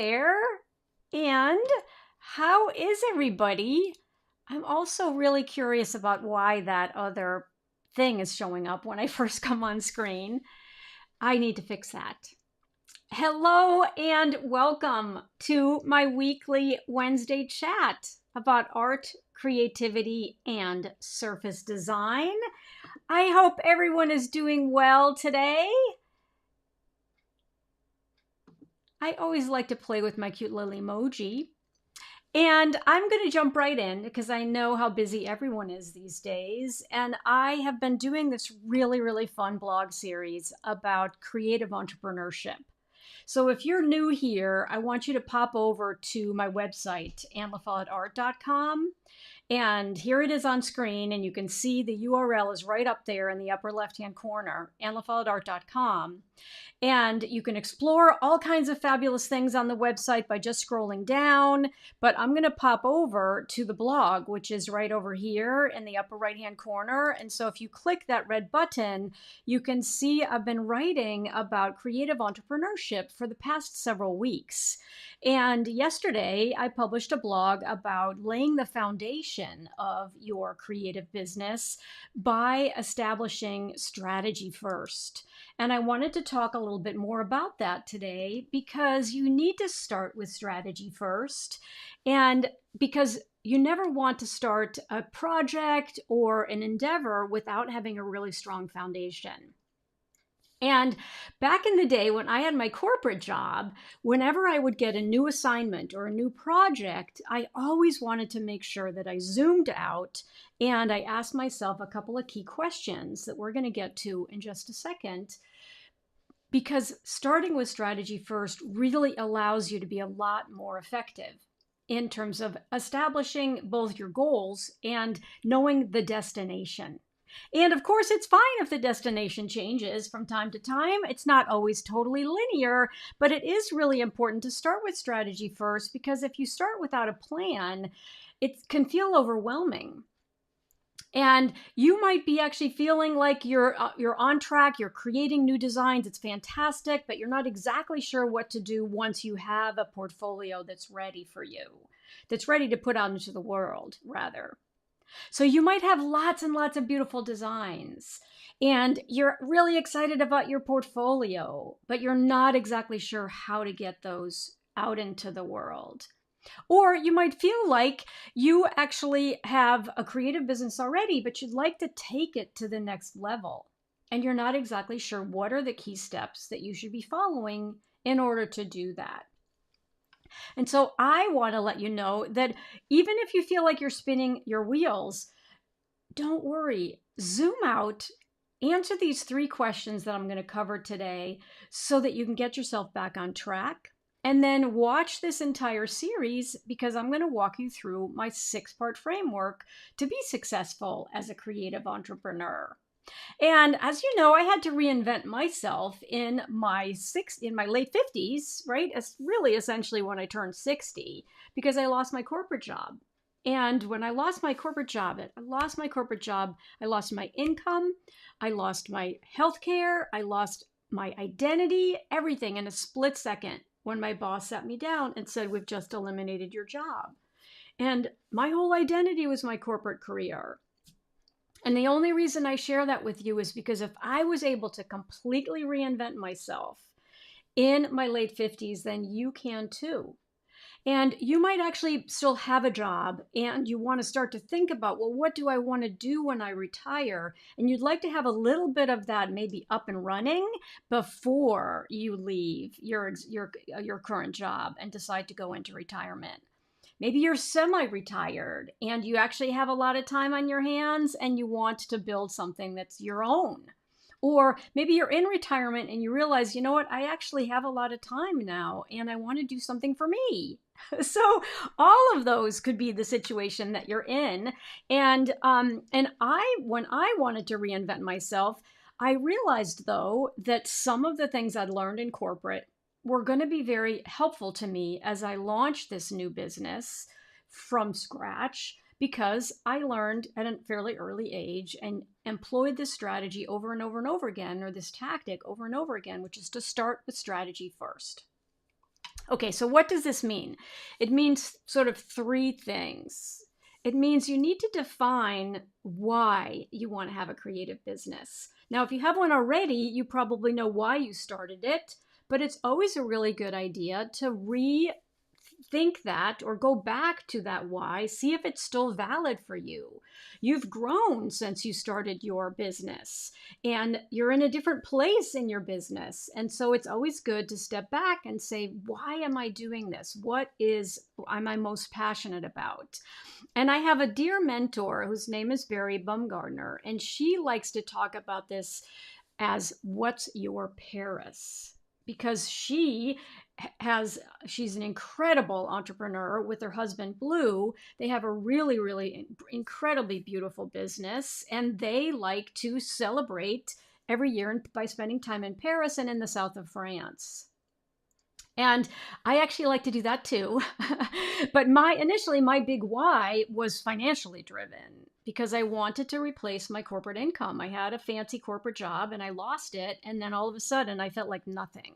there. And how is everybody? I'm also really curious about why that other thing is showing up when I first come on screen. I need to fix that. Hello and welcome to my weekly Wednesday chat about art, creativity, and surface design. I hope everyone is doing well today. I always like to play with my cute little emoji. And I'm going to jump right in because I know how busy everyone is these days. And I have been doing this really fun blog series about creative entrepreneurship. So if you're new here, I want you to pop over to my website, FOLLETTE.com. And here it is on screen, and you can see the URL is right up there in the upper left-hand corner, FOLLETTE.com. And you can explore all kinds of fabulous things on the website by just scrolling down. But I'm going to pop over to the blog, which is right over here in the upper right-hand corner. And so if you click that red button, you can see I've been writing about creative entrepreneurship for the past several weeks. And yesterday, I published a blog about laying the foundation of your creative business by establishing strategy first. And I wanted to talk a little bit more about that today because you need to start with strategy first. And because you never want to start a project or an endeavor without having a really strong foundation. And back in the day when I had my corporate job, whenever I would get a new assignment or a new project, I always wanted to make sure that I zoomed out and I asked myself a couple of key questions that we're going to get to in just a second. Because starting with strategy first really allows you to be a lot more effective in terms of establishing both your goals and knowing the destination. And of course, it's fine if the destination changes from time to time. It's not always totally linear, but it is really important to start with strategy first, because if you start without a plan, it can feel overwhelming. And you might be actually feeling like you're on track, you're creating new designs, it's fantastic, but you're not exactly sure what to do once you have a portfolio that's ready for you, that's ready to put out into the world, rather. So you might have lots and lots of beautiful designs, and you're really excited about your portfolio, but you're not exactly sure how to get those out into the world. Or you might feel like you actually have a creative business already, but you'd like to take it to the next level. And you're not exactly sure what are the key steps that you should be following in order to do that. And so I want to let you know that even if you feel like you're spinning your wheels, don't worry. Zoom out, answer these 3 questions that I'm going to cover today so that you can get yourself back on track. And then watch this entire series because I'm going to walk you through my 6-part framework to be successful as a creative entrepreneur. And as you know, I had to reinvent myself in my late 50s, right? It's really essentially when I turned 60 because I lost my corporate job. And when I lost my corporate job, I lost my income, I lost my health care, I lost my identity, everything in a split second when my boss sat me down and said, "We've just eliminated your job." And my whole identity was my corporate career. And the only reason I share that with you is because if I was able to completely reinvent myself in my late 50s, then you can too. And you might actually still have a job and you want to start to think about, well, what do I want to do when I retire? And you'd like to have a little bit of that maybe up and running before you leave your current job and decide to go into retirement. Maybe you're semi-retired and you actually have a lot of time on your hands and you want to build something that's your own. Or maybe you're in retirement and you realize, you know what, I actually have a lot of time now and I want to do something for me. So all of those could be the situation that you're in. And when I wanted to reinvent myself, I realized, though, that some of the things I'd learned in corporate were going to be very helpful to me as I launched this new business from scratch, because I learned at a fairly early age and employed this strategy over and over and over again, or this tactic over and over again, which is to start with strategy first. Okay, so what does this mean? It means sort of three things. It means you need to define why you want to have a creative business. Now, if you have one already, you probably know why you started it, but it's always a really good idea to rethink that or go back to that why, see if it's still valid for you. You've grown since you started your business and you're in a different place in your business. And so it's always good to step back and say, why am I doing this? What am I most passionate about? And I have a dear mentor whose name is Barry Bumgardner, and she likes to talk about this as what's your Paris? Because she's an incredible entrepreneur with her husband Blue. They have a really, really incredibly beautiful business, and they like to celebrate every year by spending time in Paris and in the south of France. And I actually like to do that too. But initially my big why was financially driven because I wanted to replace my corporate income. I had a fancy corporate job and I lost it. And then all of a sudden I felt like nothing.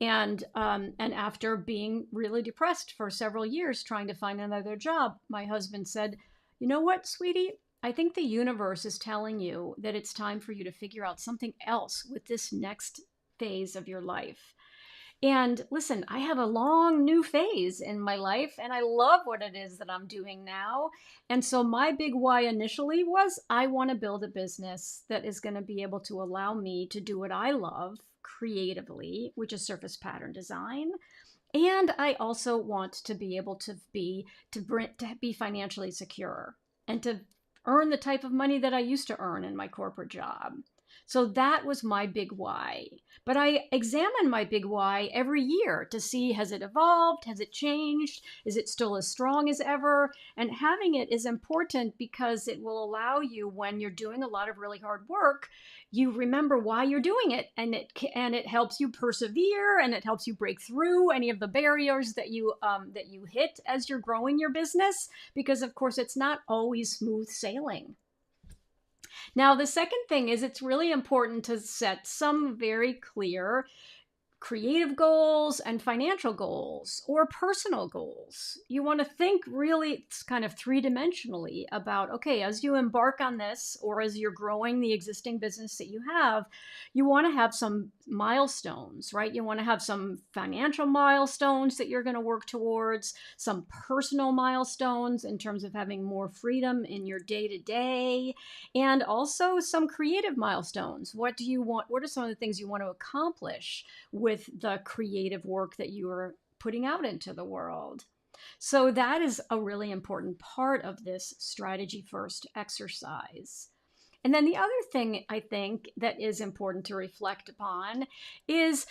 And after being really depressed for several years trying to find another job, my husband said, you know what, sweetie? I think the universe is telling you that it's time for you to figure out something else with this next phase of your life. And listen, I have a long new phase in my life and I love what it is that I'm doing now. And so my big why initially was I want to build a business that is going to be able to allow me to do what I love creatively, which is surface pattern design. And I also want to be able to be financially secure and to earn the type of money that I used to earn in my corporate job. So that was my big why. But I examine my big why every year to see, has it evolved? Has it changed? Is it still as strong as ever? And having it is important because it will allow you, when you're doing a lot of really hard work, you remember why you're doing it, and it helps you persevere, and it helps you break through any of the barriers that you hit as you're growing your business, because of course it's not always smooth sailing. Now, the second thing is it's really important to set some very clear creative goals and financial goals or personal goals. You want to think really kind of three-dimensionally about, okay, as you embark on this or as you're growing the existing business that you have, you want to have some milestones, right? You want to have some financial milestones that you're going to work towards, some personal milestones in terms of having more freedom in your day-to-day, and also some creative milestones. What do you want? What are some of the things you want to accomplish with the creative work that you are putting out into the world? So that is a really important part of this strategy first exercise. And then the other thing I think that is important to reflect upon is,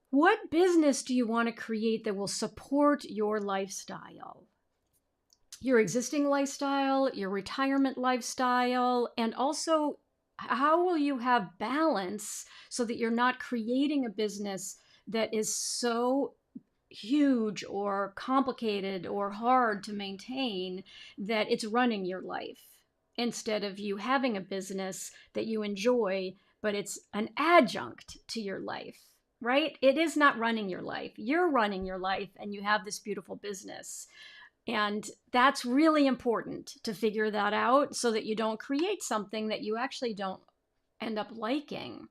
what business do you want to create that will support your lifestyle? Your existing lifestyle, your retirement lifestyle, and also how will you have balance so that you're not creating a business that is so huge or complicated or hard to maintain that it's running your life, instead of you having a business that you enjoy, but it's an adjunct to your life, right? It is not running your life. You're running your life and you have this beautiful business. And that's really important to figure that out so that you don't create something that you actually don't end up liking.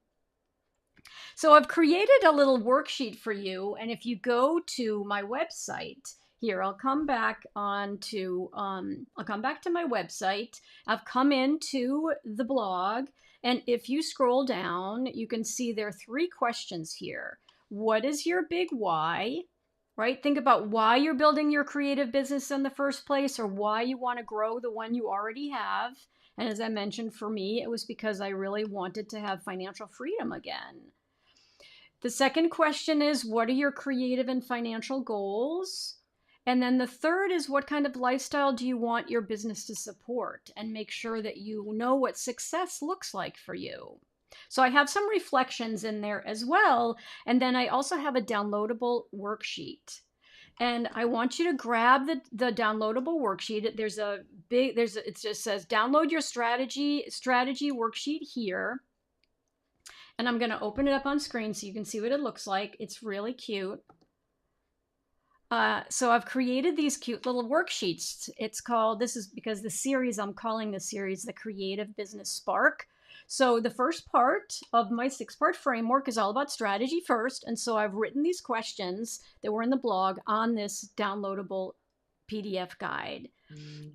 So I've created a little worksheet for you. And if you go to my website here, I'll come back to my website. I've come into the blog. And if you scroll down, you can see there are 3 questions here. What is your big why? Right? Think about why you're building your creative business in the first place, or why you want to grow the one you already have. And as I mentioned, for me, it was because I really wanted to have financial freedom again. The second question is, what are your creative and financial goals? And then the third is, what kind of lifestyle do you want your business to support? And make sure that you know what success looks like for you. So I have some reflections in there as well. And then I also have a downloadable worksheet. And I want you to grab the downloadable worksheet. It just says download your strategy worksheet here. And I'm going to open it up on screen so you can see what it looks like. It's really cute. So I've created these cute little worksheets. It's called, this is because the series, I'm calling the series the Creative Business Spark. So the first part of my 6-part framework is all about strategy first. And so I've written these questions that were in the blog on this downloadable PDF guide.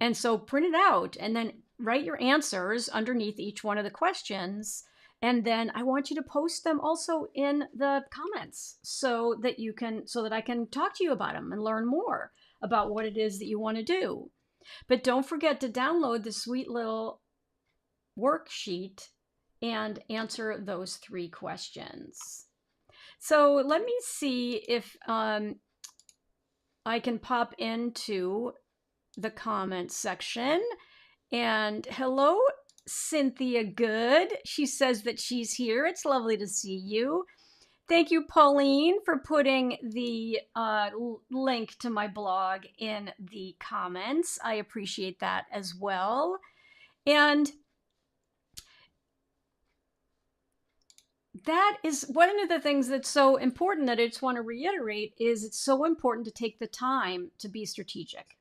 And so print it out and then write your answers underneath each one of the questions. And then I want you to post them also in the comments so that I can talk to you about them and learn more about what it is that you want to do. But don't forget to download the sweet little worksheet and answer those 3 questions. So let me see if I can pop into the comments section. And hello, Cynthia Good. She says that she's here. It's lovely to see you. Thank you, Pauline, for putting the link to my blog in the comments. I appreciate that as well. And that is one of the things that's so important that I just want to reiterate is it's so important to take the time to be strategic.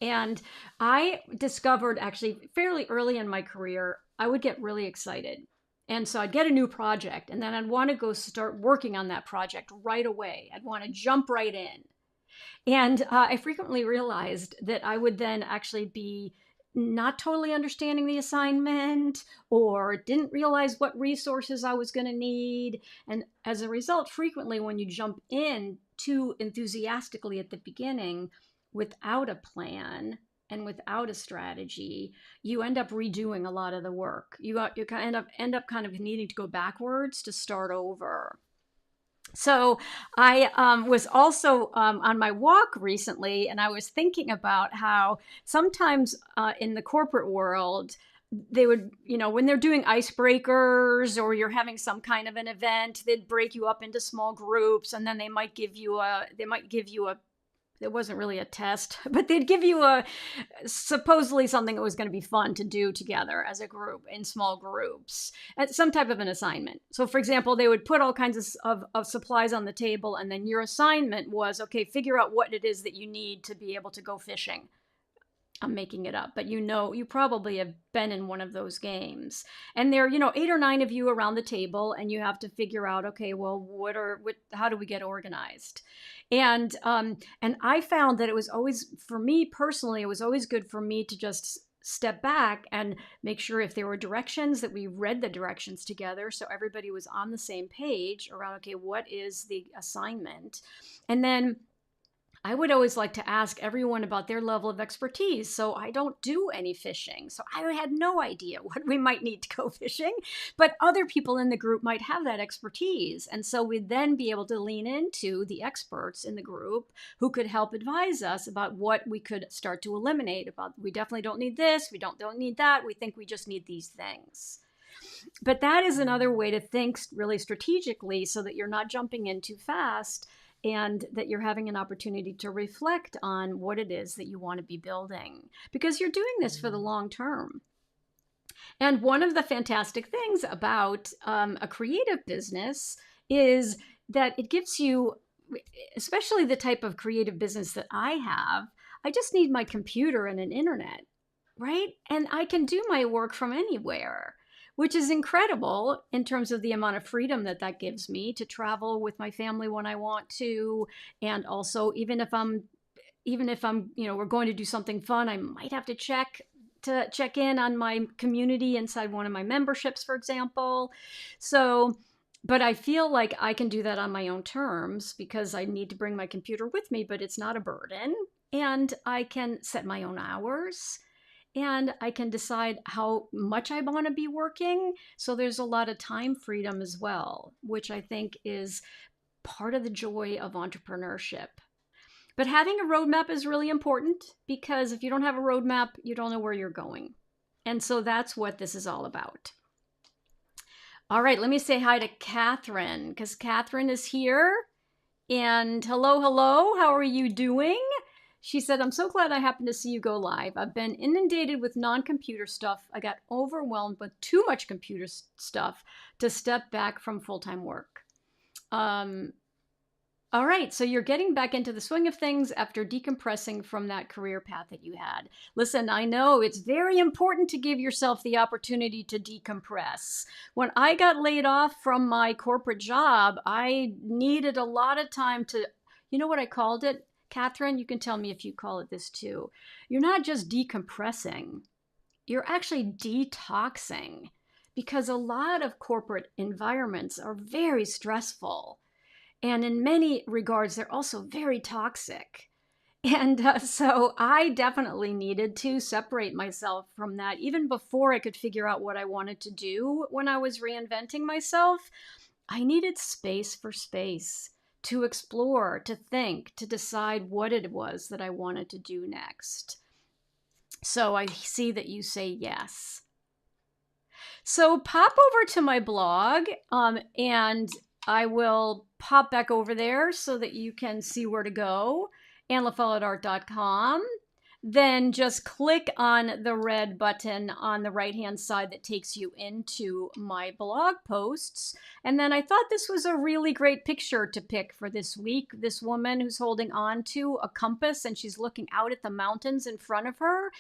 And I discovered actually fairly early in my career, I would get really excited. And so I'd get a new project and then I'd want to go start working on that project right away. I'd want to jump right in. And I frequently realized that I would then actually be not totally understanding the assignment or didn't realize what resources I was going to need. And as a result, frequently when you jump in too enthusiastically at the beginning without a plan and without a strategy, you end up redoing a lot of the work. You end up kind of needing to go backwards to start over. So I was also on my walk recently, and I was thinking about how sometimes in the corporate world, they would, when they're doing icebreakers or you're having some kind of an event, they'd break you up into small groups, and then they might give you a it wasn't really a test, but they'd give you supposedly something that was going to be fun to do together as a group in small groups, and some type of an assignment. So for example, they would put all kinds of supplies on the table, and then your assignment was, okay, figure out what it is that you need to be able to go fishing. I'm making it up, but you probably have been in one of those games. And there are, 8 or 9 of you around the table, and you have to figure out, okay, well, how do we get organized? And I found that it was always, for me personally, it was always good for me to just step back and make sure if there were directions that we read the directions together so everybody was on the same page around, okay, what is the assignment? And then I would always like to ask everyone about their level of expertise. So I don't do any fishing. So I had no idea what we might need to go fishing, but other people in the group might have that expertise. And so we'd then be able to lean into the experts in the group who could help advise us about what we could start to eliminate. About, we definitely don't need this, we don't need that, we think we just need these things. But that is another way to think really strategically so that you're not jumping in too fast, and that you're having an opportunity to reflect on what it is that you want to be building, because you're doing this for the long term. And one of the fantastic things about a creative business is that it gives you, especially the type of creative business that I have, I just need my computer and an internet, right? And I can do my work from anywhere, which is incredible in terms of the amount of freedom that gives me to travel with my family when I want to. And also, even if I'm, we're going to do something fun, I might have to check in on my community inside one of my memberships, for example. So, but I feel like I can do that on my own terms because I need to bring my computer with me, but it's not a burden. And I can set my own hours. And I can decide how much I want to be working. So there's a lot of time freedom as well, which I think is part of the joy of entrepreneurship. But having a roadmap is really important, because if you don't have a roadmap, you don't know where you're going. And so that's what this is all about. All right, let me say hi to Catherine, because Catherine is here. And hello, how are you doing? She said, I'm so glad I happened to see you go live. I've been inundated with non-computer stuff. I got overwhelmed with too much computer stuff to step back from full-time work. All right, so you're getting back into the swing of things after decompressing from that career path that you had. Listen, I know it's very important to give yourself the opportunity to decompress. When I got laid off from my corporate job, I needed a lot of time to, you know what I called it? Catherine, you can tell me if you call it this too. You're not just decompressing, you're actually detoxing because a lot of corporate environments are very stressful. And in many regards, they're also very toxic. And so I definitely needed to separate myself from that even before I could figure out what I wanted to do when I was reinventing myself. I needed space for space to explore, to think, to decide what it was that I wanted to do next. So I see that you say yes. So pop over to my blog and I will pop back over there so that you can see where to go, AnnaLaFolletteArt.com. Then just click on the red button on the right-hand side that takes you into my blog posts. And then I thought this was a really great picture to pick for this week. This woman who's holding on to a compass and she's looking out at the mountains in front of her,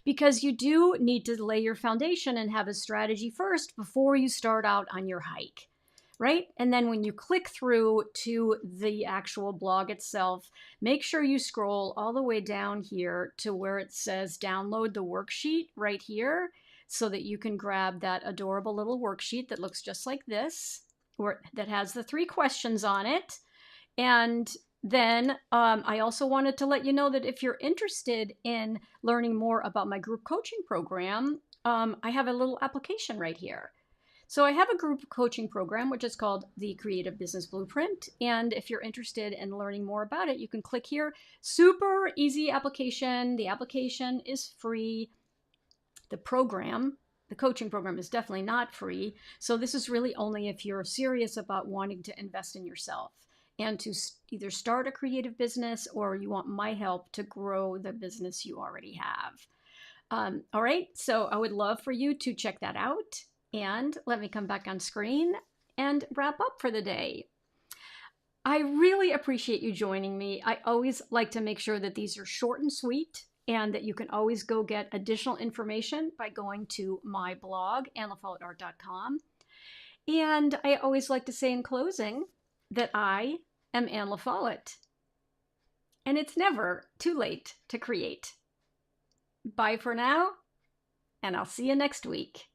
because you do need to lay your foundation and have a strategy first before you start out on your hike. Right? And then when you click through to the actual blog itself, make sure you scroll all the way down here to where it says download the worksheet right here so that you can grab that adorable little worksheet that looks just like this, or that has the 3 questions on it. And then I also wanted to let you know that if you're interested in learning more about my group coaching program, I have a little application right here. So I have a group coaching program, which is called the Creative Business Blueprint. And if you're interested in learning more about it, you can click here. Super easy application. The application is free. The coaching program is definitely not free. So this is really only if you're serious about wanting to invest in yourself and to either start a creative business or you want my help to grow the business you already have. All right, so I would love for you to check that out. And let me come back on screen and wrap up for the day. I really appreciate you joining me. I always like to make sure that these are short and sweet and that you can always go get additional information by going to my blog, AnnaLaFolletteArt.com. And I always like to say in closing that I am Anne LaFollette. And it's never too late to create. Bye for now, and I'll see you next week.